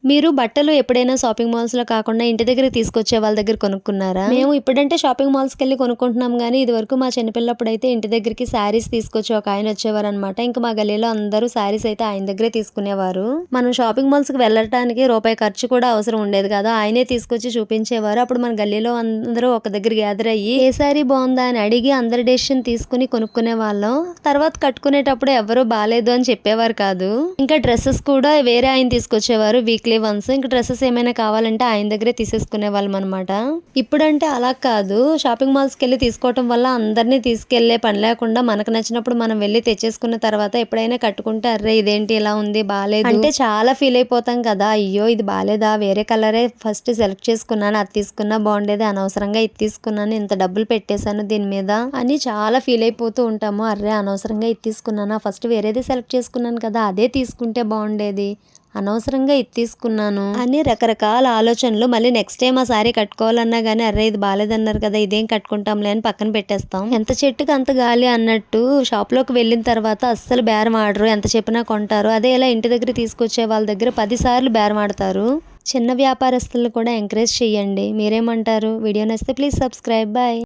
మీరు బట్టలు ఎప్పుడైనా షాపింగ్ మాల్స్‌లో కాకుండా ఇంటి దగ్గరికి తీసుకొచ్చే వాళ్ళ దగ్గర కొనుక్కున్నారా? మేము ఇప్పుడంటే షాపింగ్ మాల్స్‌కెళ్ళి కొనుక్కుంటున్నాం గానీ, ఇదివరకు మా చిన్నపిల్లప్పుడైతే ఇంటి దగ్గరికి శారీస్ తీసుకొచ్చి ఒకాయన వచ్చేవారనమాట. ఇంక మా గల్లీలో అందరూ శారీస్ అయితే ఆయన దగ్గరే తీసుకునేవారు. మనం షాపింగ్ మాల్స్‌కి వెళ్ళటానికి రూపాయి ఖర్చు కూడా అవసరం ఉండేది కాదు. ఆయనే తీసుకొచ్చి చూపించేవారు. అప్పుడు మన గల్లీలో అందరూ ఒక దగ్గర గ్యాదర్ అయ్యి ఏ శారీ బావుందా అని అడిగి అందరి డెసిషన్ తీసుకుని కొనుక్కునేవాళ్ళం. తర్వాత కట్టుకునేటప్పుడు ఎవరు బాలేదు అని చెప్పేవారు కాదు. ఇంకా డ్రెసెస్ కూడా వేరే ఆయన తీసుకొచ్చేవారు వీక్లీ వన్స్. ఇంకా డ్రెస్సెస్ ఏమైనా కావాలంటే ఆయన దగ్గరే తీసేసుకునే వాళ్ళం అనమాట. ఇప్పుడంటే అలా కాదు, షాపింగ్ మాల్స్కి వెళ్ళి తీసుకోవటం వల్ల అందరినీ తీసుకెళ్లే పని లేకుండా మనకు నచ్చినప్పుడు మనం వెళ్ళి తెచ్చేసుకున్న తర్వాత ఎప్పుడైనా కట్టుకుంటే అర్రే ఇదేంటి ఇలా ఉంది బాలేదు అంటే చాలా ఫీల్ అయిపోతాం కదా. అయ్యో ఇది బాలేదా, వేరే కలరే ఫస్ట్ సెలెక్ట్ చేసుకున్నాను, అది తీసుకున్నా బాగుండేది, అనవసరంగా ఇది తీసుకున్నాను, ఇంత డబ్బులు పెట్టేశాను దీని మీద అని చాలా ఫీల్ అయిపోతూ ఉంటాము. అర్రే అనవసరంగా ఇది తీసుకున్నానా, ఫస్ట్ వేరేది సెలెక్ట్ చేసుకున్నాను కదా, అదే తీసుకుంటే బాగుండేది, అనవసరంగా ఇది తీసుకున్నాను అని రకరకాల ఆలోచనలు. మళ్ళీ నెక్స్ట్ టైం ఆ సారీ కట్టుకోవాలన్నా గానీ అర్రే ఇది బాలేదన్నారు కదా, ఇదేం కట్టుకుంటాంలే అని పక్కన పెట్టేస్తాం. ఎంత చెట్టుకి అంత గాలి అన్నట్టు షాప్లోకి వెళ్ళిన తర్వాత అస్సలు బేరం ఆడరు, ఎంత చెప్పినా కొంటారు. అదే ఇలా ఇంటి దగ్గర తీసుకొచ్చే వాళ్ళ దగ్గర 10 సార్లు బేరం ఆడతారు. చిన్న వ్యాపారస్తులను కూడా ఎంకరేజ్ చేయండి. మీరేమంటారు? వీడియో నచ్చితే ప్లీజ్ సబ్స్క్రైబ్. బాయ్.